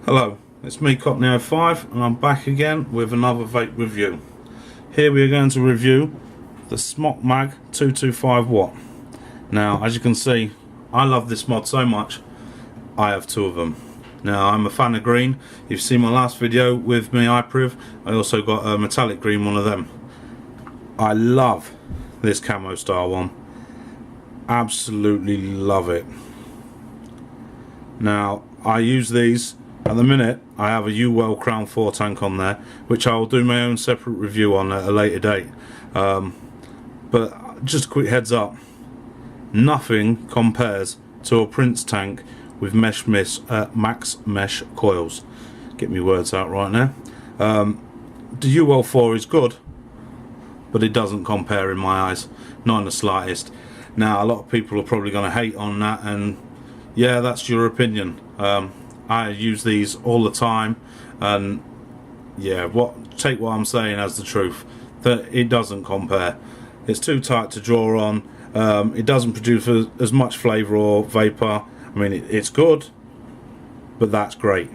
Hello, it's me Cotney05 and I'm back again with another vape review. Here we are going to review the Smok Mag 225 watt. Now as you can see, I love this mod so much I have two of them. Now I'm a fan of green. You've seen my last video with me iPriv. I also got a metallic green one of them. I love this camo style one. Absolutely love it. Now I use these. At the minute I have a UL Crown 4 tank on there, which I will do my own separate review on at a later date. But just a quick heads up, nothing compares to a Prince tank with max mesh coils. Get me words out right now. The UL 4 is good, but it doesn't compare in my eyes, not in the slightest. Now a lot of people are probably going to hate on that, and yeah, that's your opinion. I use these all the time, and yeah, take what I'm saying as the truth, that it doesn't compare. It's too tight to draw on. It doesn't produce as much flavour or vapour. I mean, it's good, but that's great.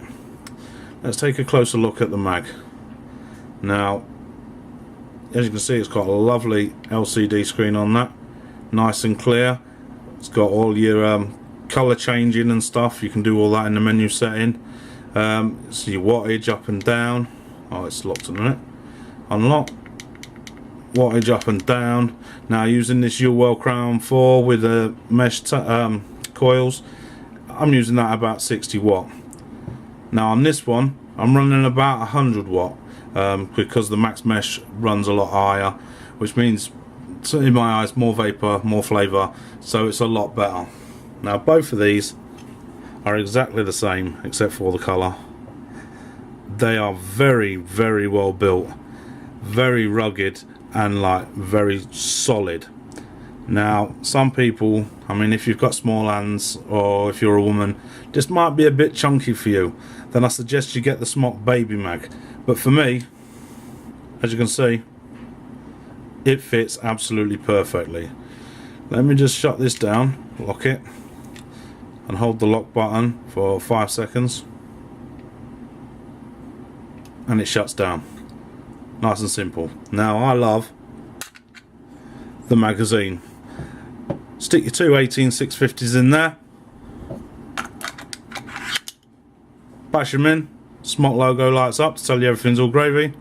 Let's take a closer look at the mag. Now, as you can see, it's got a lovely LCD screen on that, nice and clear. It's got all your colour changing and stuff. You can do all that in the menu setting. So your wattage up and down. Oh, it's locked in a minute. Unlock. Wattage up and down. Now using this UL Crown 4 with the mesh coils, I'm using that about 60 watt. Now on this one I'm running about 100 watt because the max mesh runs a lot higher, which means in my eyes more vapor, more flavour, so it's a lot better. Now both of these are exactly the same except for the colour. They are very, very well built, very rugged, and like very solid. Now some people, I mean, if you've got small hands or if you're a woman, this might be a bit chunky for you, then I suggest you get the Smok Baby Mag. But for me, as you can see, it fits absolutely perfectly. Let me just shut this down, lock it, and hold the lock button for 5 seconds, and it shuts down. Nice and simple. Now I love the magazine. Stick your two 18650s in there, bash them in, Smok logo lights up to tell you everything's all gravy,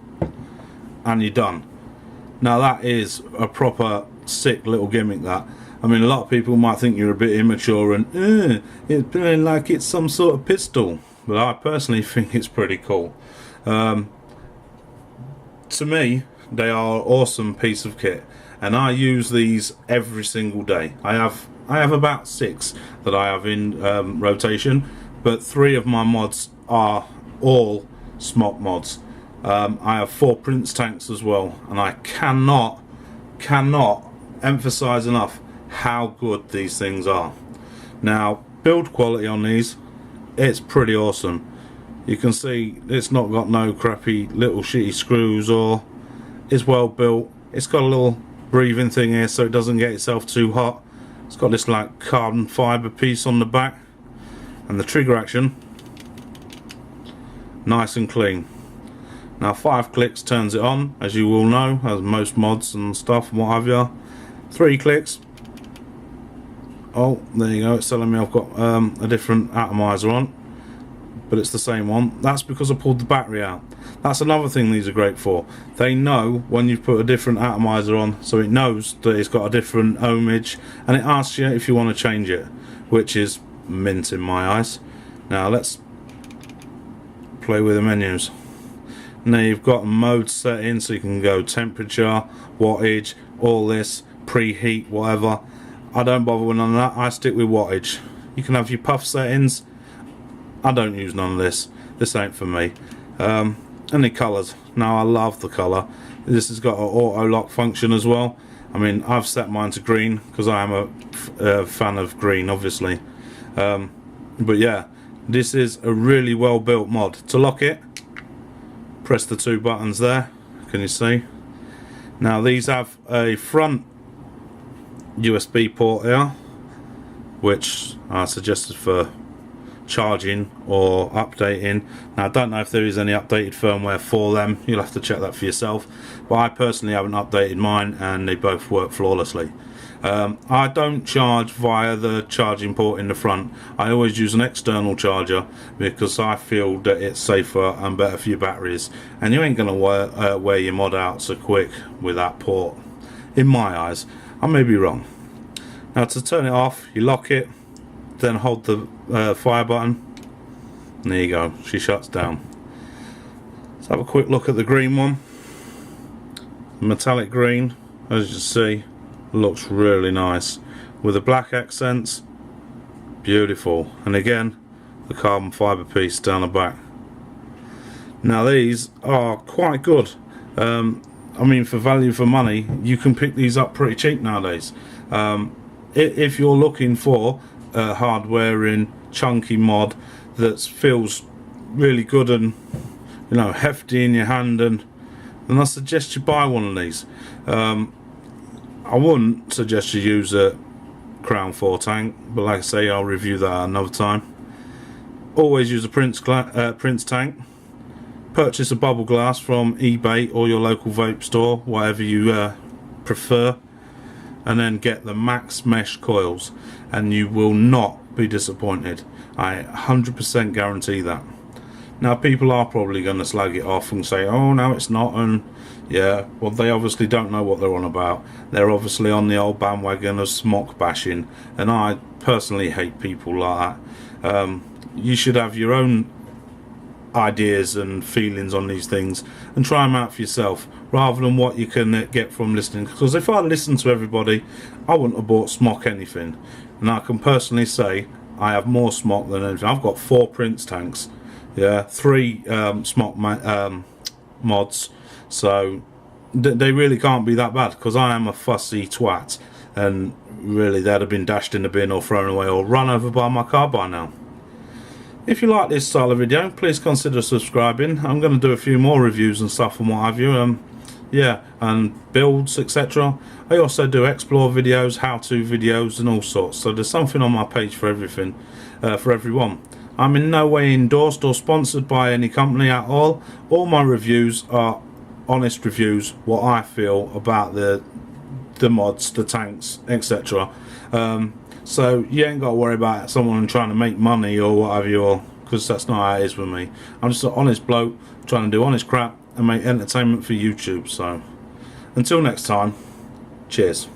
and you're done. Now that is a proper sick little gimmick, that. I mean, a lot of people might think you're a bit immature and it's playing like it's some sort of pistol, but I personally think it's pretty cool. To me, they are an awesome piece of kit, and I use these every single day. I have about 6 that I have in rotation, but 3 of my mods are all Smok mods. I have 4 Prince tanks as well, and I cannot emphasize enough how good these things are. Now build quality on these, it's pretty awesome. You can see it's not got no crappy little shitty screws, or it's well built. It's got a little breathing thing here so it doesn't get itself too hot. It's got this like carbon fibre piece on the back, and the trigger action nice and clean. Now 5 clicks turns it on, as you will know, as most mods and stuff and what have you. 3 clicks. Oh, there you go, it's telling me I've got a different atomizer on, but it's the same one. That's because I pulled the battery out. That's another thing these are great for. They know when you've put a different atomizer on, so it knows that it's got a different ohmage, and it asks you if you want to change it, which is mint in my eyes. Now let's play with the menus. Now you've got mode set in, so you can go temperature, wattage, all this, preheat, whatever. I don't bother with none of that. I stick with wattage. You can have your puff settings. I don't use none of this. This ain't for me. Any colours. Now I love the colour. This has got an auto lock function as well. I mean, I've set mine to green because I am a fan of green, obviously. But yeah, this is a really well built mod. To lock it, press the 2 buttons there. Can you see? Now these have a front USB port here, which I suggested for charging or updating. Now I don't know if there is any updated firmware for them, you'll have to check that for yourself, but I personally haven't updated mine and they both work flawlessly. I don't charge via the charging port in the front. I always use an external charger because I feel that it's safer and better for your batteries, and you ain't going to wear your mod out so quick with that port, in my eyes. I may be wrong. Now to turn it off, you lock it, then hold the fire button, and there you go, she shuts down. Let's have a quick look at the green one. Metallic green, as you see, looks really nice with the black accents. Beautiful. And again, the carbon fibre piece down the back. Now these are quite good. I mean, for value for money, you can pick these up pretty cheap nowadays. If you're looking for a hard-wearing chunky mod that feels really good and, you know, hefty in your hand, and then I suggest you buy one of these. I wouldn't suggest you use a Crown 4 tank, but like I say, I'll review that another time. Always use a Prince tank. Purchase a bubble glass from eBay or your local vape store, whatever you prefer, and then get the max mesh coils, and you will not be disappointed. I 100% guarantee that. Now people are probably going to slag it off and say, oh no it's not, and yeah, well they obviously don't know what they're on about. They're obviously on the old bandwagon of Smok bashing, and I personally hate people like that. You should have your own ideas and feelings on these things and try them out for yourself, rather than what you can get from listening, because if I listened to everybody, I wouldn't have bought Smok anything. And I can personally say I have more Smok than anything. I've got 4 Prince tanks, yeah, 3 Smok mods, so they really can't be that bad, because I am a fussy twat, and really they'd have been dashed in the bin or thrown away or run over by my car by now. If you like this style of video, please consider subscribing. I'm going to do a few more reviews and stuff and what have you, yeah, and builds, etc. I also do explore videos, how-to videos and all sorts, so there's something on my page for everything, for everyone. I'm in no way endorsed or sponsored by any company at all. All my reviews are honest reviews, what I feel about the mods, the tanks, etc. So you ain't got to worry about someone trying to make money or what have you, because that's not how it is with me. I'm just an honest bloke trying to do honest crap and make entertainment for YouTube. So until next time, cheers.